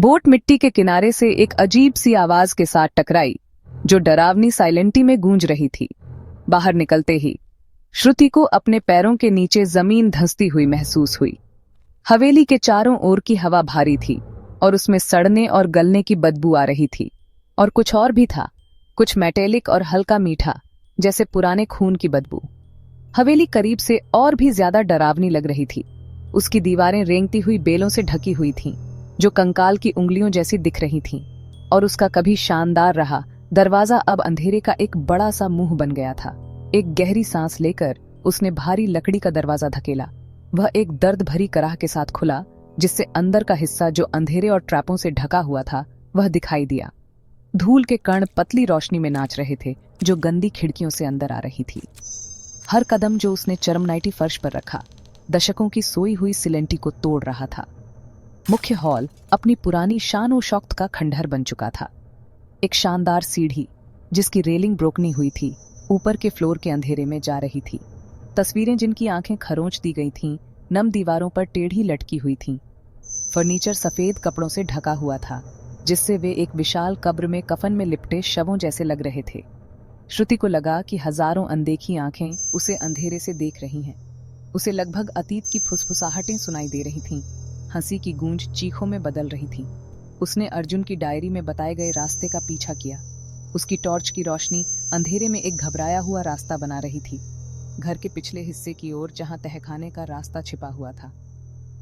Boat मिट्टी के किनारे से एक अजीब सी आवाज के साथ टकराई, जो डरावनी साइलेंटी में गूंज रही थी। बाहर निकलते ही श्रुति को अपने पैरों के नीचे जमीन धंसती हुई महसूस हुई। हवेली के चारों ओर की हवा भारी थी और उसमें सड़ने और गलने की बदबू आ रही थी। और कुछ और भी था, कुछ मेटेलिक और हल्का मीठा, जैसे पुराने खून की बदबू। हवेली करीब से और भी ज्यादा डरावनी लग रही थी। उसकी दीवारें रेंगती हुई बेलों से ढकी हुई थीं, जो कंकाल की उंगलियों जैसी दिख रही थीं। और उसका कभी शानदार रहा दरवाजा अब अंधेरे का एक बड़ा सा मुंह बन गया था। एक गहरी सांस लेकर उसने भारी लकड़ी का दरवाजा धकेला। वह एक दर्द भरी कराह के साथ खुला, जिससे अंदर का हिस्सा जो अंधेरे और ट्रैपों से ढका हुआ था वह दिखाई दिया। धूल के कण पतली रोशनी में नाच रहे थे, जो गंदी खिड़कियों से अंदर आ रही थी। हर कदम जो उसने चरमनाइटी फर्श पर रखा दशकों की सोई हुई सिलेंटी को तोड़ रहा था। मुख्य हॉल अपनी पुरानी शान और शौकत का खंडहर बन चुका था। एक शानदार सीढ़ी जिसकी रेलिंग ब्रोकनी हुई थी, ऊपर के फ्लोर के अंधेरे में जा रही थी। तस्वीरें जिनकी आंखें खरोंच दी गई थीं, नम दीवारों पर टेढ़ी लटकी हुई थीं। फर्नीचर सफेद कपड़ों से ढका हुआ था, जिससे वे एक विशाल कब्र में कफन में लिपटे शवों जैसे लग रहे थे। श्रुति को लगा कि हजारों अनदेखी आंखें उसे अंधेरे से देख रही हैं। उसे लगभग अतीत की फुसफुसाहटें सुनाई दे रही थीं। हंसी की गूंज चीखों में बदल रही थी। उसने अर्जुन की डायरी में बताए गए रास्ते का पीछा किया। उसकी टॉर्च की रोशनी अंधेरे में एक घबराया हुआ रास्ता बना रही थी, घर के पिछले हिस्से की ओर, जहां तहखाने का रास्ता छिपा हुआ था।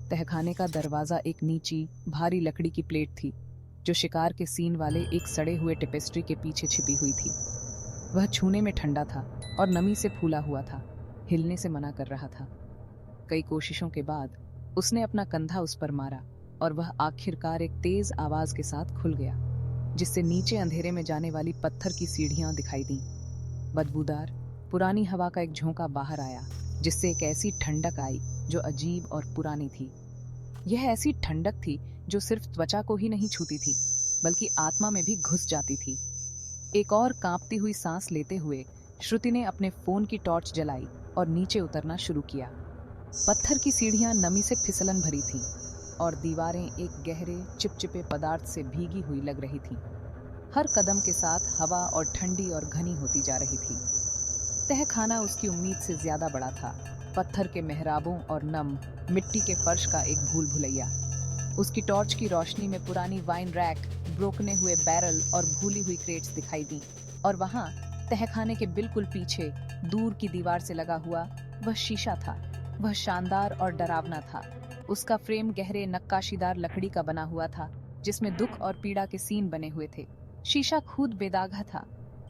तहखाने का दरवाजा एक नीची भारी लकड़ी की प्लेट थी, जो शिकार के सीन वाले एक सड़े हुए टेपेस्ट्री के पीछे छिपी हुई थी। वह छूने में ठंडा था और नमी से फूला हुआ था, हिलने से मना कर रहा था। कई कोशिशों के बाद उसने अपना कंधा उस पर मारा और वह आखिरकार एक तेज आवाज के साथ खुल गया, जिससे नीचे अंधेरे में जाने वाली पत्थर की सीढ़ियां दिखाई दीं। बदबूदार पुरानी हवा का एक झोंका बाहर आया, जिससे एक ऐसी ठंडक आई जो अजीब और पुरानी थी। यह ऐसी ठंडक थी जो सिर्फ त्वचा को ही नहीं छूती थी, बल्कि आत्मा में भी घुस जाती थी। एक और कांपती हुई सांस लेते हुए श्रुति ने अपने फोन की टॉर्च जलाई और नीचे उतरना शुरू किया। पत्थर की सीढ़ियां नमी से फिसलन भरी थीं और दीवारें एक गहरे चिपचिपे पदार्थ से भीगी हुई लग रही थीं। हर कदम के साथ हवा और ठंडी और घनी होती जा रही थी। तहखाना उसकी उम्मीद से ज्यादा बड़ा था, पत्थर के मेहराबों और नम मिट्टी के फर्श का एक भूल भुलैया। उसकी टॉर्च की रोशनी में पुरानी वाइन रैक, ब्रोकने हुए बैरल और भूली हुई क्रेट्स दिखाई दी। और वहां तहखाने के बिल्कुल पीछे दूर की दीवार से लगा हुआ वह शीशा था। वह शानदार और डरावना था। उसका फ्रेम गहरे नक्काशीदार लकड़ी का बना हुआ था, जिसमें दुख और पीड़ा के सीन बने हुए थे। शीशा खुद बेदागा था,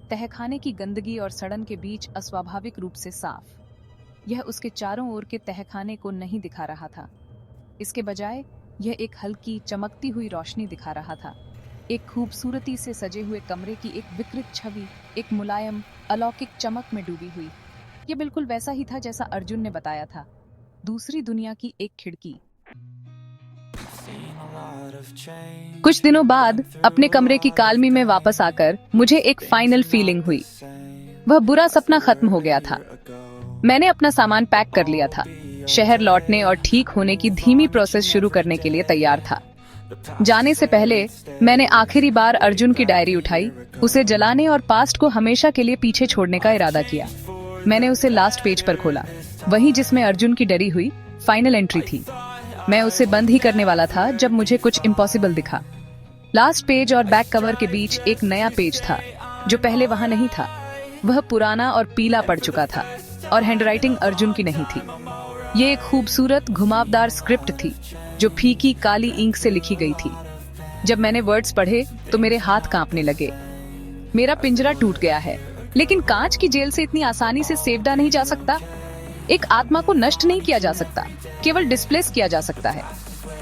तहखाने की गंदगी और सड़न के बीच अस्वाभाविक रूप से साफ। यह उसके चारों ओर के तहखाने को नहीं दिखा रहा था। इसके बजाय यह एक हल्की चमकती हुई रोशनी दिखा रहा था। एक खूबसूरती से सजे हुए कमरे की एक विकृत छवि, एक मुलायम अलौकिक चमक में डूबी हुई। यह बिल्कुल वैसा ही था जैसा अर्जुन ने बताया था, दूसरी दुनिया की एक खिड़की। कुछ दिनों बाद अपने कमरे की कालमी में वापस आकर मुझे एक फाइनल फीलिंग हुई। वह बुरा सपना खत्म हो गया था। मैंने अपना सामान पैक कर लिया था, शहर लौटने और ठीक होने की धीमी प्रोसेस शुरू करने के लिए तैयार था। जाने से पहले मैंने आखिरी बार अर्जुन की डायरी उठाई, उसे जलाने और पास्ट को हमेशा के लिए पीछे छोड़ने का इरादा किया। मैंने उसे लास्ट पेज पर खोला, वही जिसमें अर्जुन की डरी हुई फाइनल एंट्री थी। मैं उसे बंद ही करने वाला था जब मुझे कुछ इम्पॉसिबल दिखा। लास्ट पेज और बैक कवर के बीच एक नया पेज था, जो पहले वहां नहीं था। वह पुराना और पीला पड़ चुका था और हैंडराइटिंग अर्जुन की नहीं थी। ये एक खूबसूरत घुमावदार स्क्रिप्ट थी, जो फीकी काली इंक से लिखी गई थी। जब मैंने वर्ड्स पढ़े तो मेरे हाथ कांपने लगे। मेरा पिंजरा टूट गया है, लेकिन कांच की जेल से इतनी आसानी से सेवदा नहीं जा सकता। एक आत्मा को नष्ट नहीं किया जा सकता, केवल डिस्प्लेस किया जा सकता है।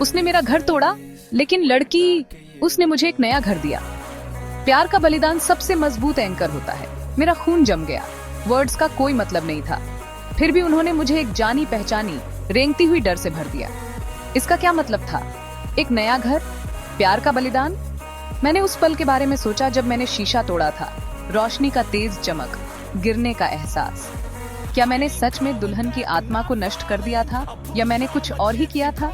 उसने मेरा घर तोड़ा, लेकिन लड़की, उसने मुझे एक नया घर दिया। प्यार का बलिदान सबसे मजबूत एंकर होता है। मेरा खून जम गया, वर्ड्स का कोई मतलब नहीं था। फिर भी उन्होंने मुझे एक जानी पहचानी रेंगती हुई डर से भर दिया। इसका क्या मतलब था? एक नया घर, प्यार का बलिदान। मैंने उस पल के बारे में सोचा जब मैंने शीशा तोड़ा था। रोशनी का तेज चमक, गिरने का एहसास। क्या मैंने सच में दुल्हन की आत्मा को नष्ट कर दिया था, या मैंने कुछ और ही किया था?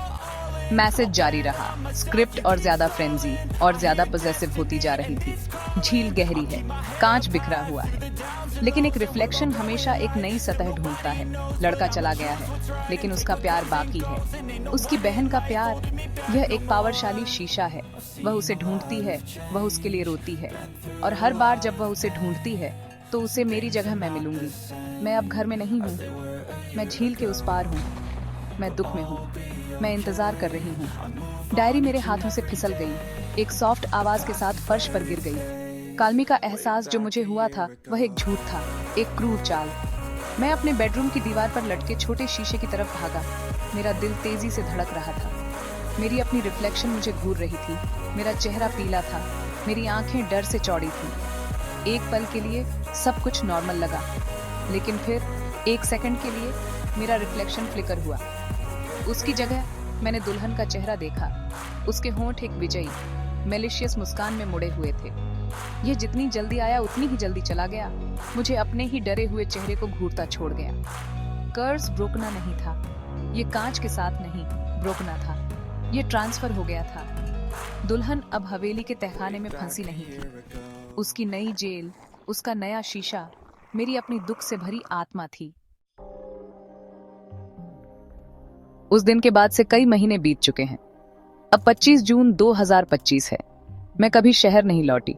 मैसेज जारी रहा। स्क्रिप्ट और ज्यादा फ्रेंजी और ज्यादा पॉसेसिव होती जा रही थी। झील गहरी है, कांच बिखरा हुआ है, लेकिन एक रिफ्लेक्शन हमेशा एक नई सतह ढूंढता है। लड़का चला गया है, लेकिन उसका प्यार बाकी है। उसकी बहन का प्यार, यह एक पावरशाली शीशा है। वह उसे ढूंढती है, वह उसके लिए रोती है, और हर बार जब वह उसे ढूंढती है तो उसे मेरी जगह मैं मिलूंगी। मैं अब घर में नहीं हूँ, मैं झील के उस पार हूँ। मैं दुख में हूँ, मैं इंतजार कर रही हूँ। डायरी मेरे हाथों से फिसल गई, एक सॉफ्ट आवाज के साथ फर्श पर गिर गई। काल्मी का एहसास जो मुझे हुआ था वह एक झूठ था, एक क्रूर चाल। मैं अपने बेडरूम की दीवार पर लटके छोटे शीशे की तरफ भागा। मेरा दिल तेजी से धड़क रहा था। मेरी अपनी रिफ्लेक्शन मुझे घूर रही थी। मेरा चेहरा पीला था, मेरी आंखें डर से चौड़ी थी। एक पल के लिए सब कुछ नॉर्मल लगा, लेकिन फिर एक सेकंड के लिए मेरा रिफ्लेक्शन फ्लिकर हुआ। उसकी जगह मैंने दुल्हन का चेहरा देखा। उसके होंठ एक विजयी, मैलिशियस मुस्कान में मुड़े हुए थे। यह जितनी जल्दी आया उतनी ही जल्दी चला गया। मुझे अपने ही डरे हुए चेहरे को घूरता छोड़ गया। कर्ज ब्रोकना नहीं था, ये कांच के साथ नहीं ब्रोकना था, ये ट्रांसफर हो गया था। दुल्हन अब हवेली के तहखाने में फंसी नहीं थी। उसकी नई जेल, उसका नया शीशा, मेरी अपनी दुख से भरी आत्मा थी। उस दिन के बाद से कई महीने बीत चुके हैं। अब 25 जून 2025 है। मैं कभी शहर नहीं लौटी।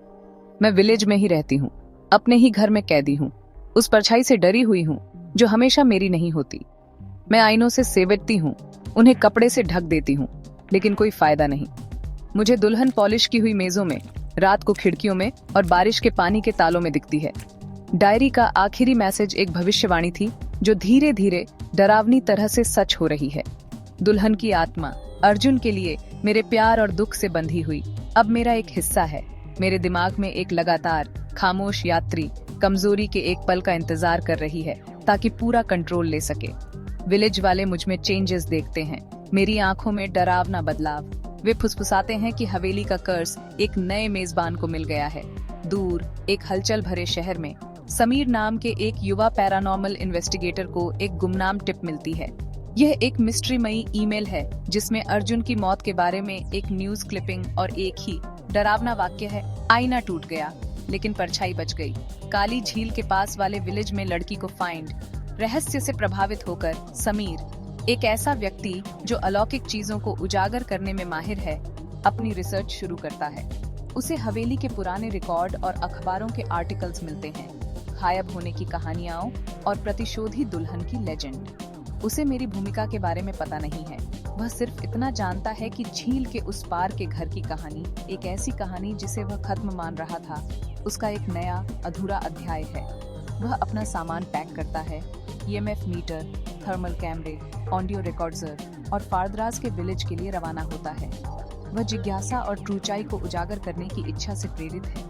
मैं विलेज में ही रहती हूँ, अपने ही घर में कैदी हूँ, उस परछाई से डरी हुई हूँ जो हमेशा मेरी नहीं होती। मैं आईनों से सेवटती हूँ, उन्हें कपड़े से ढक देती हूँ, लेकिन कोई फायदा नहीं। मुझे दुल्हन पॉलिश की हुई मेजों में, रात को खिड़कियों में और बारिश के पानी के तालों में दिखती है। डायरी का आखिरी मैसेज एक भविष्यवाणी थी जो धीरे धीरे डरावनी तरह से सच हो रही है। दुल्हन की आत्मा अर्जुन के लिए मेरे प्यार और दुख से बंधी हुई अब मेरा एक हिस्सा है। मेरे दिमाग में एक लगातार खामोश यात्री कमजोरी के एक पल का इंतजार कर रही है ताकि पूरा कंट्रोल ले सके। विलेज वाले मुझ में चेंजेस देखते हैं, मेरी आंखों में डरावना बदलाव। वे फुसफुसाते हैं कि हवेली का कर्ज एक नए मेजबान को मिल गया है। दूर एक हलचल भरे शहर में समीर नाम के एक युवा पैरानॉर्मल इन्वेस्टिगेटर को एक गुमनाम टिप मिलती है। यह एक मिस्ट्रीमयी ईमेल है जिसमें अर्जुन की मौत के बारे में एक न्यूज क्लिपिंग और एक ही डरावना वाक्य है, आईना टूट गया लेकिन परछाई बच गई। काली झील के पास वाले विलेज में लड़की को फाइंड। रहस्य से प्रभावित होकर समीर, एक ऐसा व्यक्ति जो अलौकिक चीजों को उजागर करने में माहिर है, अपनी रिसर्च शुरू करता है। उसे हवेली के पुराने रिकॉर्ड और अखबारों के आर्टिकल्स मिलते हैं, गायब होने की कहानियां और प्रतिशोधी दुल्हन की लेजेंड। उसे मेरी भूमिका के बारे में पता नहीं है। वह सिर्फ इतना जानता है कि झील के उस पार के घर की कहानी, एक ऐसी कहानी जिसे वह खत्म मान रहा था, उसका एक नया अधूरा अध्याय है। वह अपना सामान पैक करता है, ईएमएफ मीटर, थर्मल कैमरे, ऑडियो रिकॉर्डर और फारदराज के विलेज के लिए रवाना होता है। वह जिज्ञासा और ट्रूचाई को उजागर करने की इच्छा से प्रेरित है,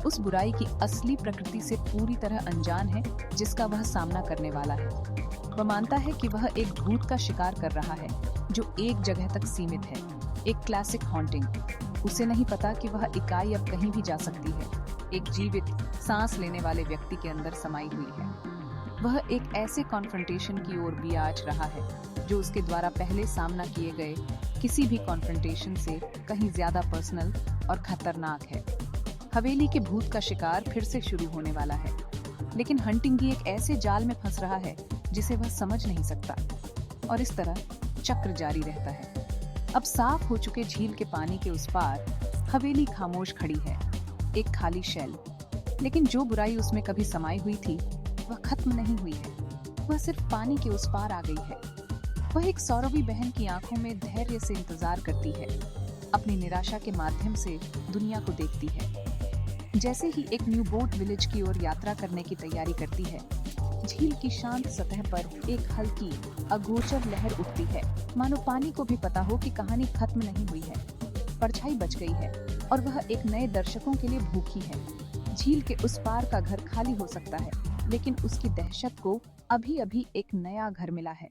उस बुराई की असली प्रकृति से पूरी तरह अनजान है जिसका वह सामना करने वाला है। वह मानता है कि वह एक भूत का शिकार कर रहा है जो एक जगह तक सीमित है, एक क्लासिक हॉन्टिंग। उसे नहीं पता कि वह इकाई अब कहीं भी जा सकती है, एक जीवित सांस लेने वाले व्यक्ति के अंदर समाई हुई है। वह एक ऐसे कॉन्फ्रंटेशन की ओर भी आज रहा है जो उसके द्वारा पहले सामना किए गए किसी भी कॉन्फ्रंटेशन से कहीं ज्यादा पर्सनल और खतरनाक है। हवेली के भूत का शिकार फिर से शुरू होने वाला है, लेकिन हंटिंग की एक ऐसे जाल में फंस रहा है जिसे वह समझ नहीं सकता, और इस तरह चक्र जारी रहता है। अब साफ हो चुके झील के पानी के उस पार हवेली खामोश खड़ी है, एक खाली शेल। लेकिन जो बुराई उसमें कभी समाई हुई थी वह खत्म नहीं हुई है, वह सिर्फ पानी के उस पार आ गई है। वह एक सौरवी बहन की आंखों में धैर्य से इंतजार करती है, अपनी निराशा के माध्यम से दुनिया को देखती है। जैसे ही एक न्यू बोट विलेज की ओर यात्रा करने की तैयारी करती है, झील की शांत सतह पर एक हल्की अगोचर लहर उठती है, मानो पानी को भी पता हो कि कहानी खत्म नहीं हुई है, परछाई बच गई है और वह एक नए दर्शकों के लिए भूखी है। झील के उस पार का घर खाली हो सकता है, लेकिन उसकी दहशत को अभी अभी एक नया घर मिला है।